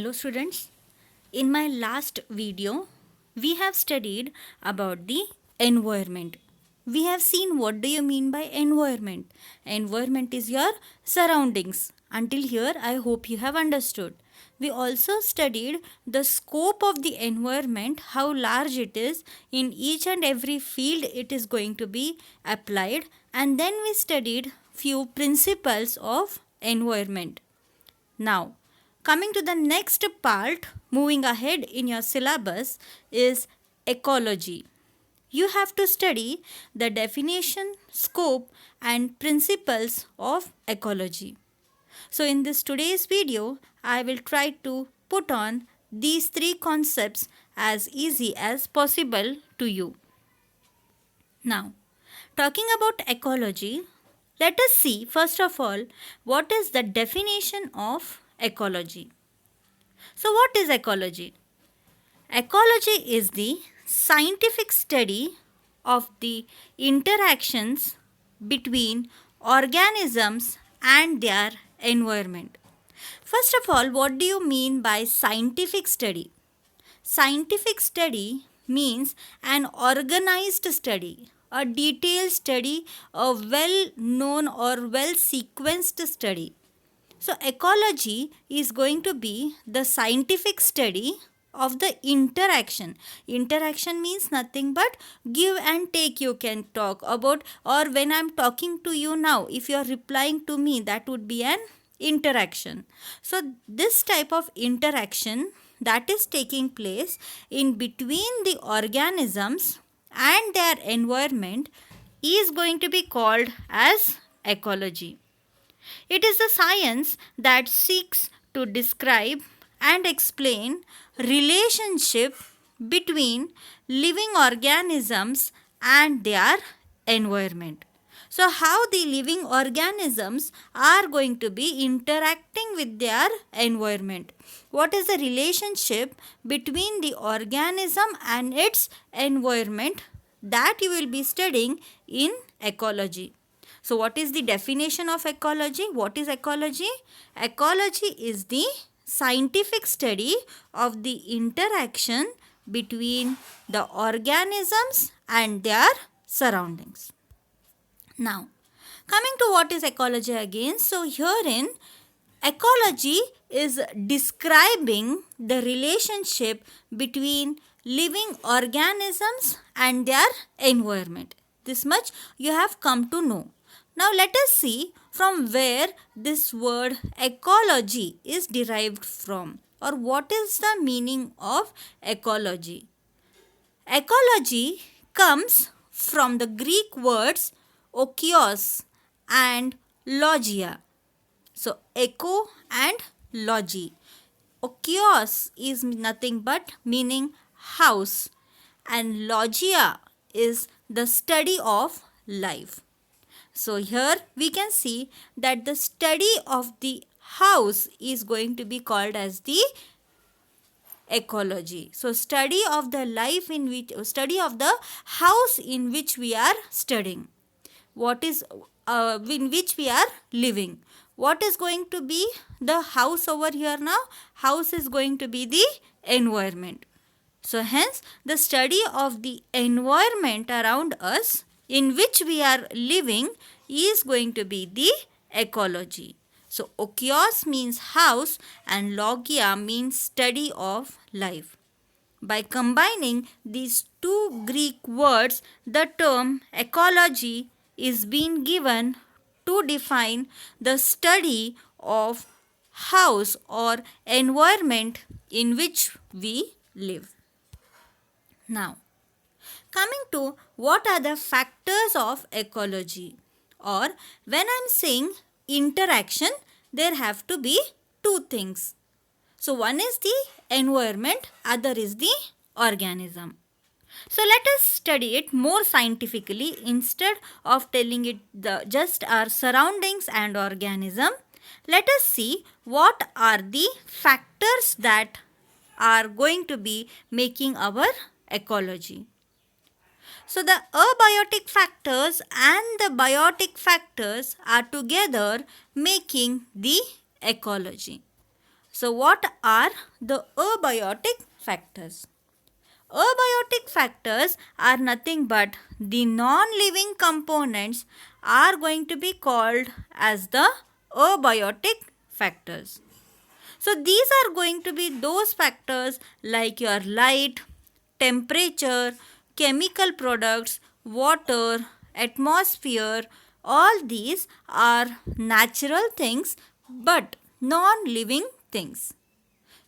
Hello students, in my last video we have studied about the environment. We have seen what do you mean by environment. Environment is your surroundings. Until here I hope you have understood. We also studied the scope of the environment, how large it is, in each and every field it is going to be applied, and then we studied few principles of environment. Now, coming to the next part, moving ahead in your syllabus is ecology. You have to study the definition, scope, and principles of ecology. So, in this today's video, I will try to put on these three concepts as easy as possible to you. Now, talking about ecology, let us see first of all what is the definition of ecology. So, what is ecology? Ecology is the scientific study of the interactions between organisms and their environment. First of all, what do you mean by scientific study? Scientific study means an organized study, a detailed study, a well known or well sequenced study. So, ecology is going to be the scientific study of the interaction. Interaction means nothing but give and take, you can talk about, or when I am talking to you now, if you are replying to me, that would be an interaction. So, this type of interaction that is taking place in between the organisms and their environment is going to be called as ecology. It is a science that seeks to describe and explain relationship between living organisms and their environment. So, how the living organisms are going to be interacting with their environment. What is the relationship between the organism and its environment that you will be studying in ecology. So, what is the definition of ecology? What is ecology? Ecology is the scientific study of the interaction between the organisms and their surroundings. Now, coming to what is ecology again. So, herein ecology is describing the relationship between living organisms and their environment. This much you have come to know. Now let us see from where this word ecology is derived from, or what is the meaning of ecology. Ecology comes from the Greek words okios and logia. So echo and logi. Okios is nothing but meaning house, and logia is the study of life. So here we can see that the study of the house is going to be called as the ecology. So study of the life study of the house in which we are studying. What is in which we are living. What is going to be the house over here now? House is going to be the environment. So hence the study of the environment around us in which we are living is going to be the ecology. So okios means house and logia means study of life. By combining these two Greek words, the term ecology is being given to define the study of house or environment in which we live. Now, coming to what are the factors of ecology, or when I am saying interaction, there have to be two things. So, one is the environment, other is the organism. So, let us study it more scientifically instead of telling it just our surroundings and organism. Let us see what are the factors that are going to be making our ecology. So the abiotic factors and the biotic factors are together making the ecology. So what are the abiotic factors? Abiotic factors are nothing but the non-living components are going to be called as the abiotic factors. So these are going to be those factors like your light, temperature, chemical products, water, atmosphere. All these are natural things but non-living things.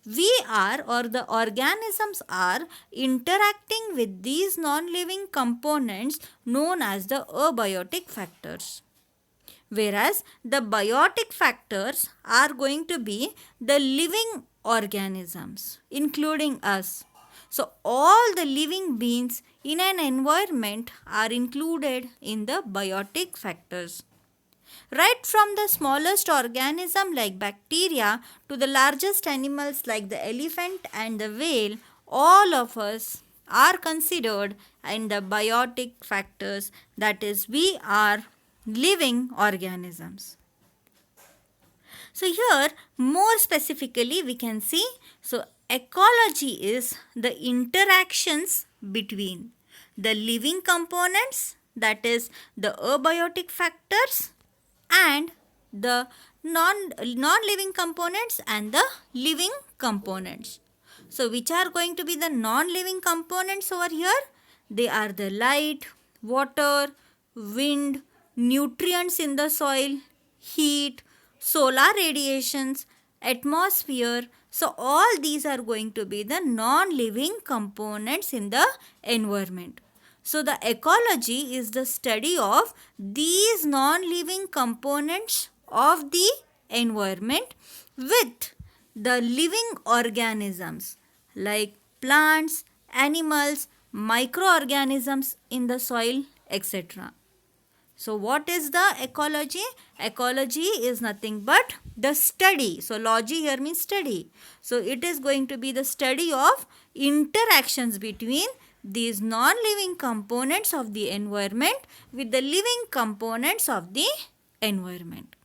We are, or the organisms are, interacting with these non-living components known as the abiotic factors. Whereas the biotic factors are going to be the living organisms, including us. So all the living beings in an environment are included in the biotic factors. Right from the smallest organism like bacteria to the largest animals like the elephant and the whale, all of us are considered in the biotic factors, that is, we are living organisms. So here more specifically we can see, so ecology is the interactions between the living components, that is the abiotic factors, and the non-living components and the living components. So which are going to be the non-living components over here? They are the light, water, wind, nutrients in the soil, heat, solar radiations, atmosphere. So all these are going to be the non-living components in the environment. So the ecology is the study of these non-living components of the environment with the living organisms like plants, animals, microorganisms in the soil, etc. So what is the ecology? Ecology is nothing but the study. So logy here means study. So it is going to be the study of interactions between these non-living components of the environment with the living components of the environment.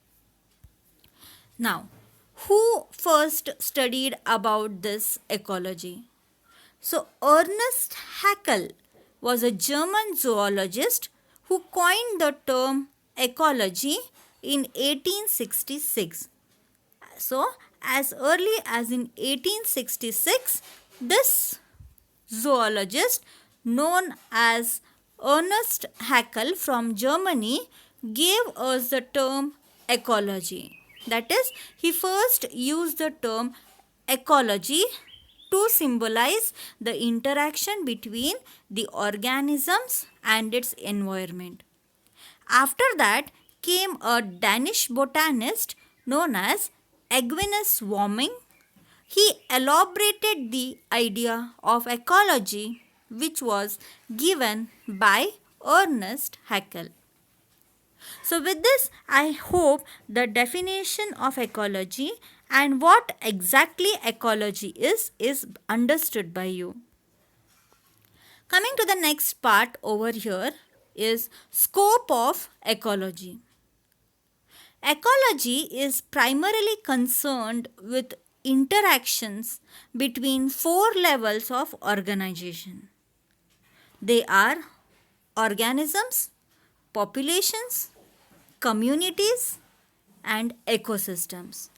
Now, who first studied about this ecology? So Ernest Haeckel was a German zoologist who coined the term ecology in 1866. So as early as in 1866, this zoologist known as Ernest Haeckel from Germany gave us the term ecology. That is, he first used the term ecology to symbolize the interaction between the organisms and its environment. After that came a Danish botanist known as Agnes Warming. He elaborated the idea of ecology which was given by Ernest Haeckel. So with this, I hope the definition of ecology and what exactly ecology is understood by you. Coming to the next part over here is scope of ecology. Ecology is primarily concerned with interactions between 4 levels of organization. They are organisms, populations, communities, and ecosystems.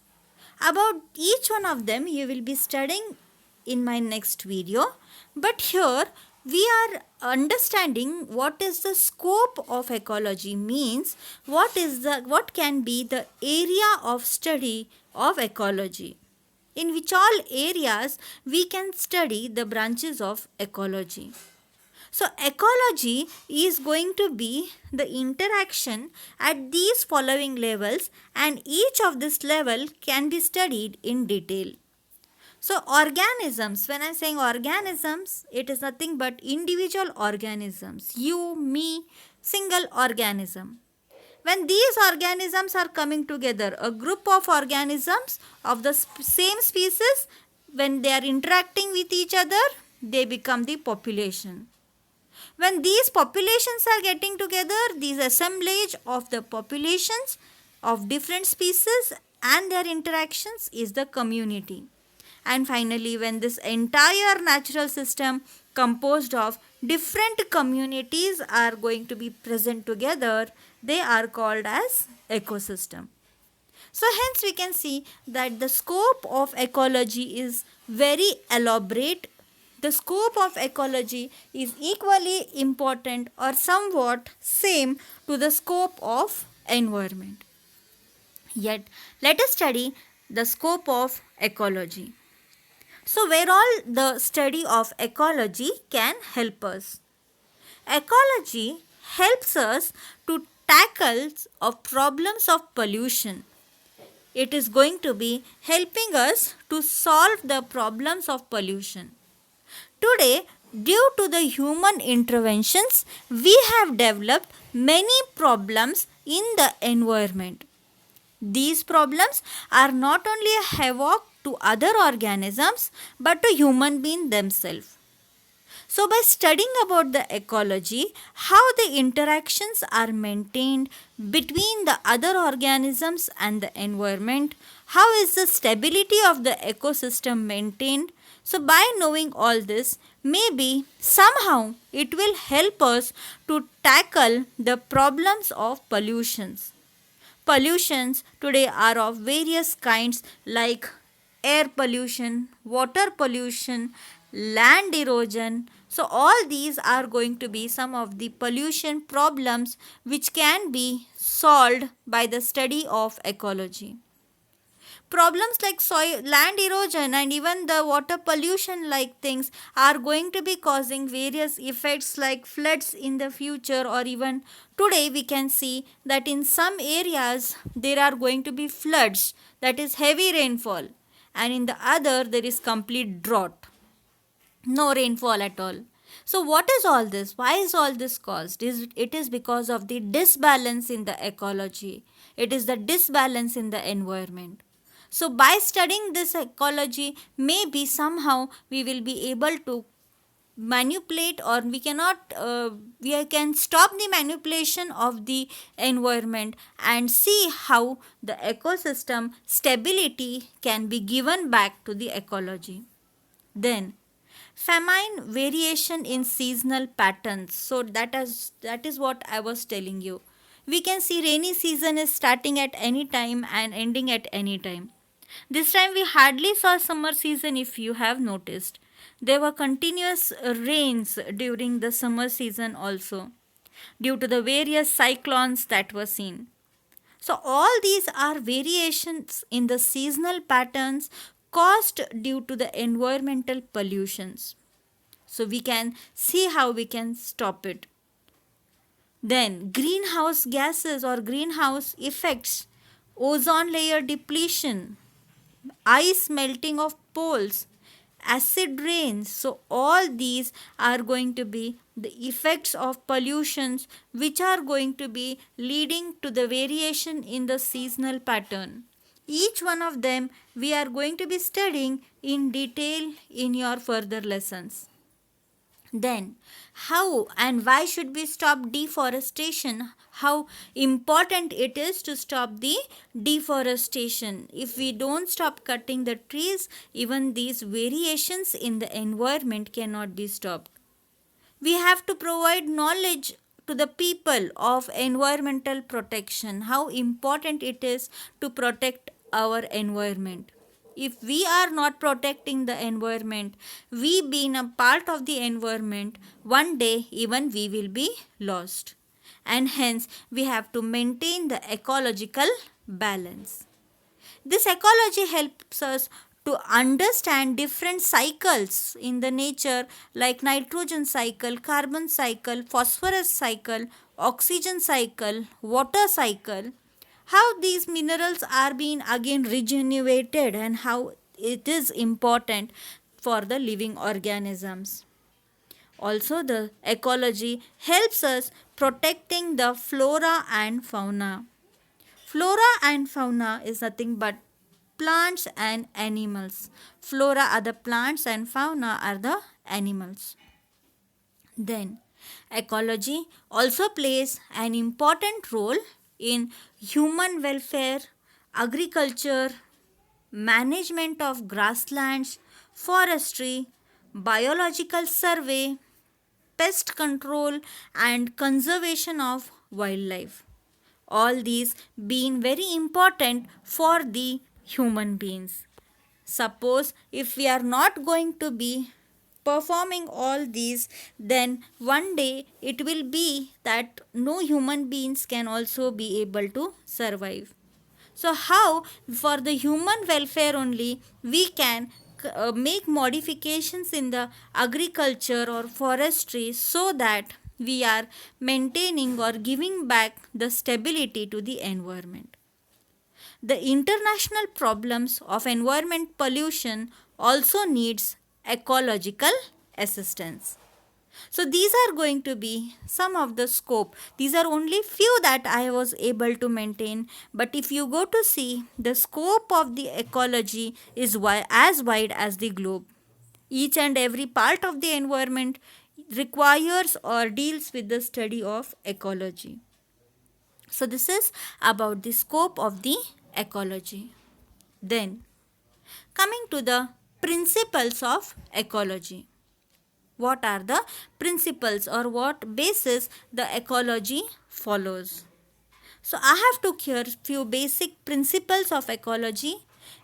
About each one of them you will be studying in my next video, but here we are understanding what is the scope of ecology means, what can be the area of study of ecology, in which all areas we can study the branches of ecology. So ecology is going to be the interaction at these following levels, and each of this level can be studied in detail. So organisms, when I am saying organisms, it is nothing but individual organisms, you, me, single organism. When these organisms are coming together, a group of organisms of the same species, when they are interacting with each other, they become the population. When these populations are getting together, these assemblage of the populations of different species and their interactions is the community. And finally, when this entire natural system composed of different communities are going to be present together, they are called as ecosystem. So hence we can see that the scope of ecology is very elaborate. The scope of ecology is equally important or somewhat same to the scope of environment. Yet let us study the scope of ecology. So where all the study of ecology can help us. Ecology helps us to tackle of problems of pollution. It is going to be helping us to solve the problems of pollution. Today, due to the human interventions, we have developed many problems in the environment. These problems are not only a havoc to other organisms but to human beings themselves. So, by studying about the ecology, how the interactions are maintained between the other organisms and the environment, how is the stability of the ecosystem maintained. So, by knowing all this, maybe somehow it will help us to tackle the problems of pollutions. Pollutions today are of various kinds like air pollution, water pollution, land erosion. So, all these are going to be some of the pollution problems which can be solved by the study of ecology. Problems like soil, land erosion, and even the water pollution like things are going to be causing various effects like floods in the future, or even today we can see that in some areas there are going to be floods, that is heavy rainfall, and in the other there is complete drought, no rainfall at all. So what is all this? Why is all this caused? It is because of the disbalance in the ecology. It is the disbalance in the environment. So by studying this ecology, maybe somehow we will be able to manipulate, or we can stop the manipulation of the environment and see how the ecosystem stability can be given back to the ecology. Then famine variation in seasonal patterns. So that is what I was telling you. We can see rainy season is starting at any time and ending at any time. This time we hardly saw summer season, if you have noticed. There were continuous rains during the summer season also, due to the various cyclones that were seen. So all these are variations in the seasonal patterns caused due to the environmental pollutions. So we can see how we can stop it. Then greenhouse gases or greenhouse effects, ozone layer depletion, ice melting of poles, acid rains. So, all these are going to be the effects of pollutions which are going to be leading to the variation in the seasonal pattern. Each one of them we are going to be studying in detail in your further lessons. Then, how and why should we stop deforestation? How important it is to stop the deforestation. If we don't stop cutting the trees, even these variations in the environment cannot be stopped. We have to provide knowledge to the people of environmental protection, how important it is to protect our environment. If we are not protecting the environment, we being a part of the environment, one day even we will be lost. And hence we have to maintain the ecological balance. This ecology helps us to understand different cycles in the nature like nitrogen cycle, carbon cycle, phosphorus cycle, oxygen cycle, water cycle, how these minerals are being again regenerated and how it is important for the living organisms. Also the ecology helps us protecting the flora and fauna. Flora and fauna is nothing but plants and animals. Flora are the plants and fauna are the animals. Then, ecology also plays an important role in human welfare, agriculture, management of grasslands, forestry, biological survey, pest control, and conservation of wildlife. All these being very important for the human beings. Suppose if we are not going to be performing all these, then one day it will be that no human beings can also be able to survive. So, how for the human welfare only we can make modifications in the agriculture or forestry so that we are maintaining or giving back the stability to the environment. The international problems of environment pollution also needs ecological assistance. So these are going to be some of the scope. These are only few that I was able to maintain, but if you go to see, the scope of the ecology is as wide as the globe. Each and every part of the environment requires or deals with the study of ecology. So this is about the scope of the ecology. Then coming to the principles of ecology. What are the principles or what basis the ecology follows? So I have took here few basic principles of ecology.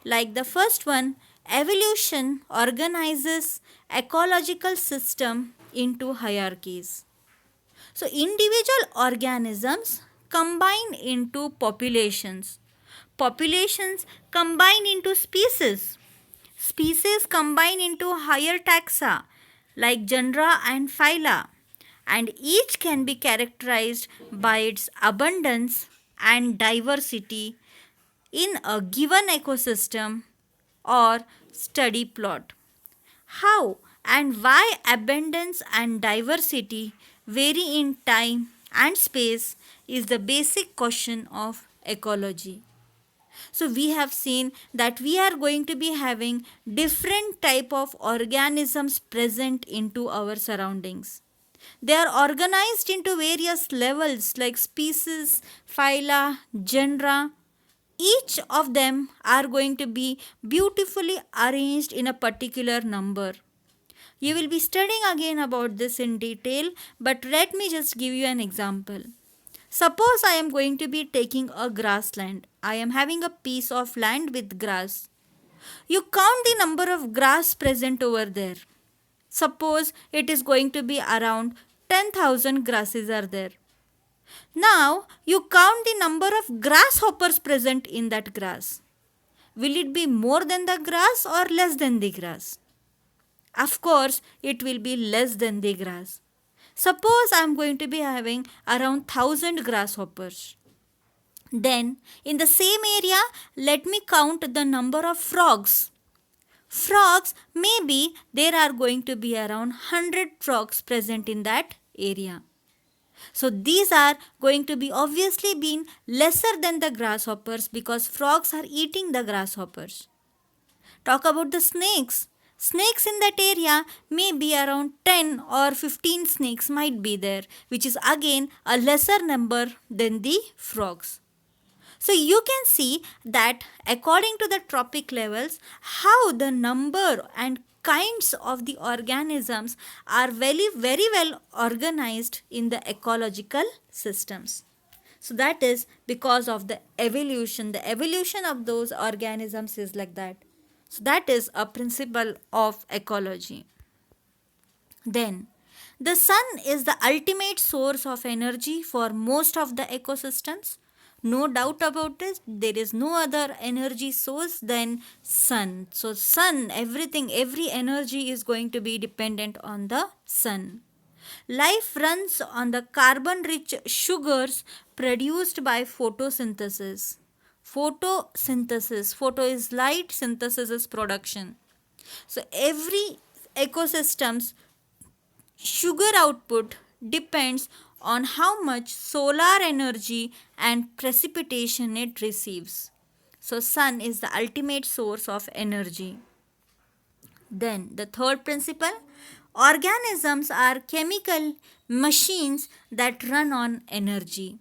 Like the first one, evolution organizes ecological system into hierarchies. So individual organisms combine into populations. Populations combine into species. Species combine into higher taxa like genera and phyla, and each can be characterized by its abundance and diversity in a given ecosystem or study plot. How and why abundance and diversity vary in time and space is the basic question of ecology. So we have seen that we are going to be having different type of organisms present into our surroundings. They are organized into various levels like species, phyla, genera. Each of them are going to be beautifully arranged in a particular number. You will be studying again about this in detail, but let me just give you an example. Suppose I am going to be taking a grassland. I am having a piece of land with grass. You count the number of grass present over there. Suppose it is going to be around 10,000 grasses are there. Now you count the number of grasshoppers present in that grass. Will it be more than the grass or less than the grass? Of course, it will be less than the grass. Suppose I am going to be having around 1000 grasshoppers. Then, in the same area, let me count the number of frogs. Frogs, maybe there are going to be around 100 frogs present in that area. So these are going to be obviously being lesser than the grasshoppers because frogs are eating the grasshoppers. Talk about the snakes. Snakes in that area may be around 10 or 15 snakes might be there, which is again a lesser number than the frogs. So you can see that according to the trophic levels, how the number and kinds of the organisms are very well organized in the ecological systems. So that is because of the evolution. The evolution of those organisms is like that. So that is a principle of ecology. Then, the sun is the ultimate source of energy for most of the ecosystems. No doubt about it, there is no other energy source than sun. So sun, everything, every energy is going to be dependent on the sun. Life runs on the carbon rich sugars produced by photosynthesis. Photosynthesis, photo is light, synthesis is production. So every ecosystem's sugar output depends on how much solar energy and precipitation it receives. So sun is the ultimate source of energy. Then the third principle, organisms are chemical machines that run on energy.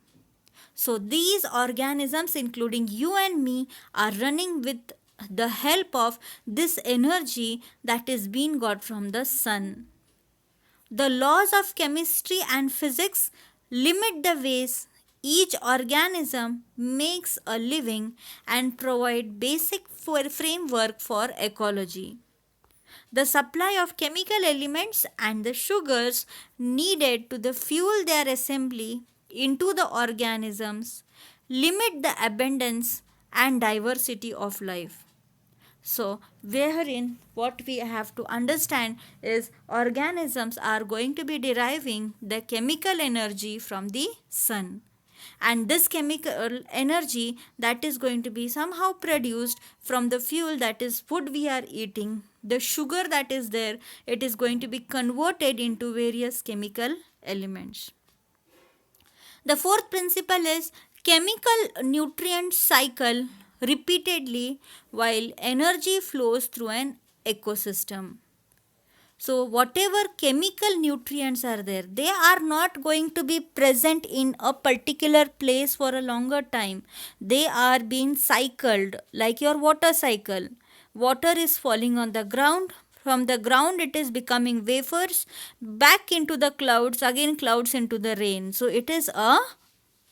So these organisms, including you and me, are running with the help of this energy that is being got from the sun. The laws of chemistry and physics limit the ways each organism makes a living and provide basic framework for ecology. The supply of chemical elements and the sugars needed to the fuel their assembly into the organisms limit the abundance and diversity of life. So, wherein what we have to understand is organisms are going to be deriving the chemical energy from the sun. And this chemical energy that is going to be somehow produced from the fuel, that is food we are eating, the sugar that is there, it is going to be converted into various chemical elements. The fourth principle is chemical nutrient cycle repeatedly while energy flows through an ecosystem. So, whatever chemical nutrients are there, they are not going to be present in a particular place for a longer time. They are being cycled like your water cycle. Water is falling on the ground. From the ground, it is becoming vapors, back into the clouds, again clouds into the rain. So, it is a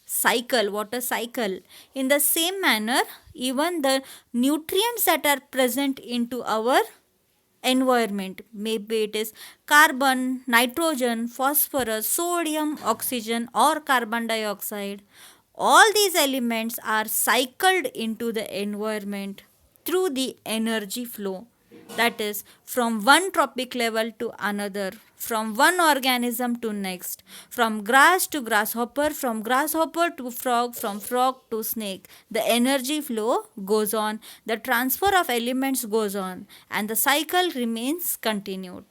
cycle, water cycle. In the same manner, even the nutrients that are present into our environment, maybe it is carbon, nitrogen, phosphorus, sodium, oxygen, or carbon dioxide, all these elements are cycled into the environment through the energy flow, that is from one tropic level to another, from one organism to next, from grass to grasshopper, from grasshopper to frog, from frog to snake. The energy flow goes on, the transfer of elements goes on, and the cycle remains continued.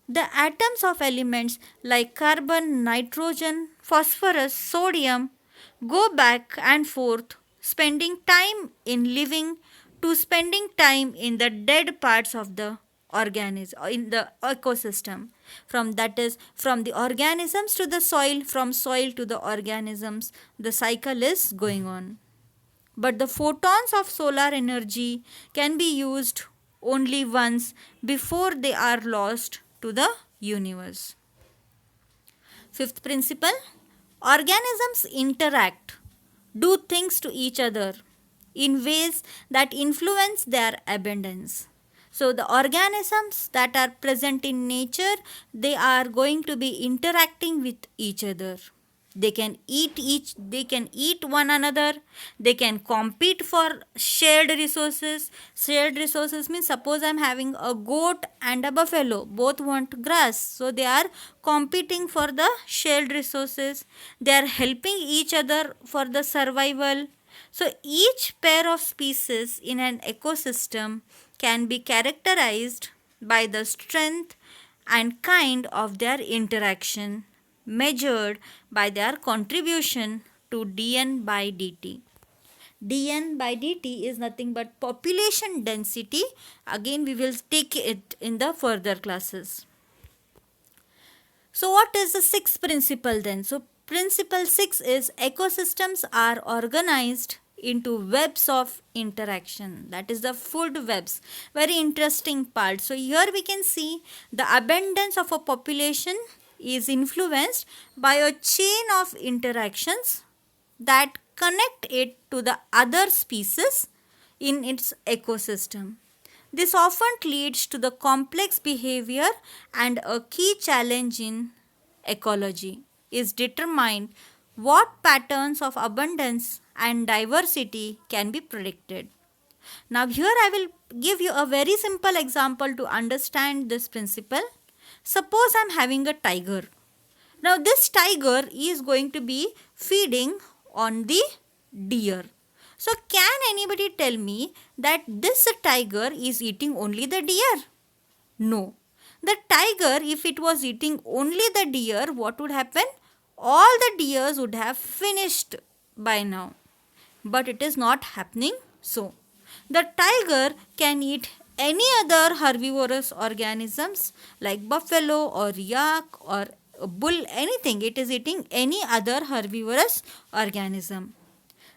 The atoms of elements like carbon, nitrogen, phosphorus, sodium go back and forth, spending time in living to spending time in the dead parts of the organism in the ecosystem. From that is from the organisms to the soil, from soil to the organisms, the cycle is going on. But the photons of solar energy can be used only once before they are lost to the universe. Fifth principle, organisms interact, do things to each other in ways that influence their abundance. So the organisms that are present in nature, they are going to be interacting with each other. They can eat one another, they can compete for shared resources. Shared resources means, suppose I am having a goat and a buffalo, both want grass, so they are competing for the shared resources. They are helping each other for the survival. So each pair of species in an ecosystem can be characterized by the strength and kind of their interaction, measured by their contribution to dn by dt. dn by dt is nothing but population density. Again, we will take it in the further classes. So what is the sixth principle then? So principle 6 is ecosystems are organized into webs of interaction, that is the food webs. Very interesting part. So here we can see the abundance of a population is influenced by a chain of interactions that connect it to the other species in its ecosystem. This often leads to the complex behavior, and a key challenge in ecology is determined what patterns of abundance and diversity can be predicted. Now here I will give you a very simple example to understand this principle. Suppose I am having a tiger. Now this tiger is going to be feeding on the deer. So can anybody tell me that this tiger is eating only the deer? No. The tiger, if it was eating only the deer, what would happen? All the deers would have finished by now. But it is not happening so. The tiger can eat any other herbivorous organisms like buffalo or yak or a bull, anything. It is eating any other herbivorous organism.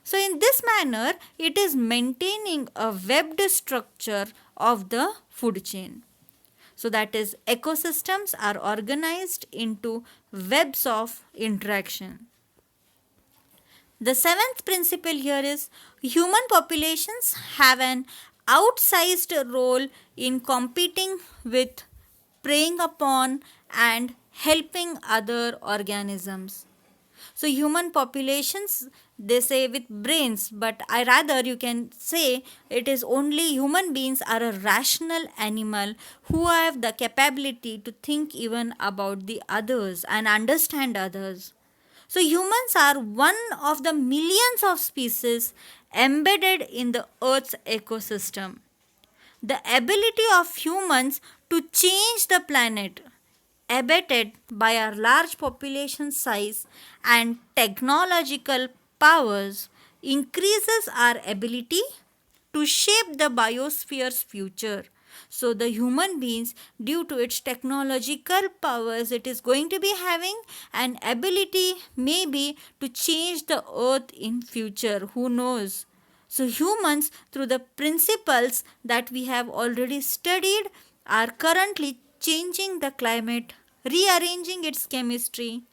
So in this manner, it is maintaining a webbed structure of the food chain. So that is, ecosystems are organized into webs of interaction. The seventh principle here is human populations have an outsized role in competing with, preying upon, and helping other organisms. So human populations, they say with brains, but I rather you can say it is only human beings are a rational animal who have the capability to think even about the others and understand others. So humans are one of the millions of species embedded in the Earth's ecosystem. The ability of humans to change the planet, abated by our large population size and technological powers, increases our ability to shape the biosphere's future. So the human beings, due to its technological powers, it is going to be having an ability maybe to change the earth in future. Who knows? So humans, through the principles that we have already studied, are currently changing the climate, rearranging its chemistry,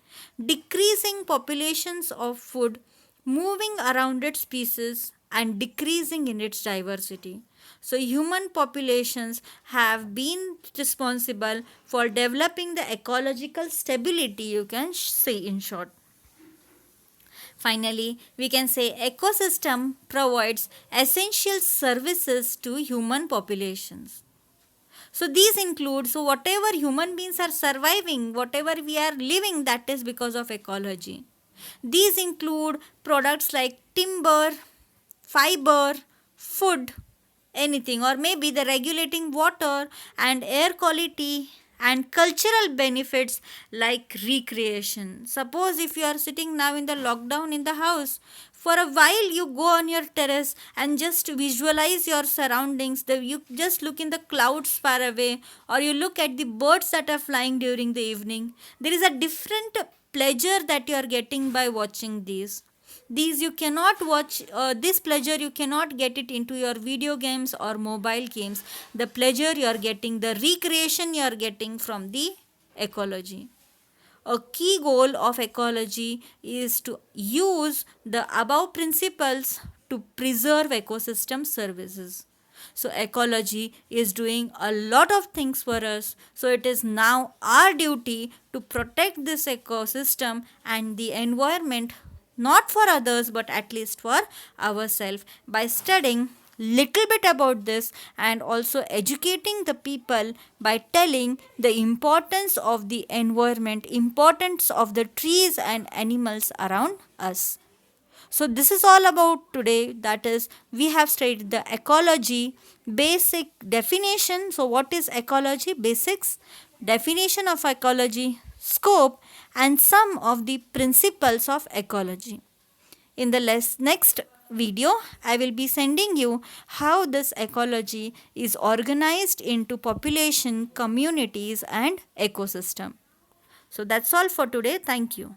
decreasing populations of food, moving around its species, and decreasing in its diversity. So human populations have been responsible for developing the ecological stability, you can say in short. Finally, we can say ecosystem provides essential services to human populations. So these include, so whatever human beings are surviving, whatever we are living, that is because of ecology. These include products like timber, fiber, food, anything, or maybe the regulating water and air quality and cultural benefits like recreation. Suppose if you are sitting now in the lockdown in the house, for a while you go on your terrace and just visualize your surroundings. You just look in the clouds far away, or you look at the birds that are flying during the evening. There is a different pleasure that you are getting by watching these you cannot watch, this pleasure you cannot get it into your video games or mobile games. The pleasure you are getting, the recreation you are getting from the ecology. A key goal of ecology is to use the above principles to preserve ecosystem services. So ecology is doing a lot of things for us. So it is now our duty to protect this ecosystem and the environment, not for others but at least for ourselves, by studying little bit about this and also educating the people by telling the importance of the environment, importance of the trees and animals around us. So this is all about today. That is, we have studied the ecology basic definition. So what is ecology? Basics, definition of ecology, scope, and some of the principles of ecology. In the next video, I will be sending you how this ecology is organized into population, communities, and ecosystem. So that's all for today. Thank you.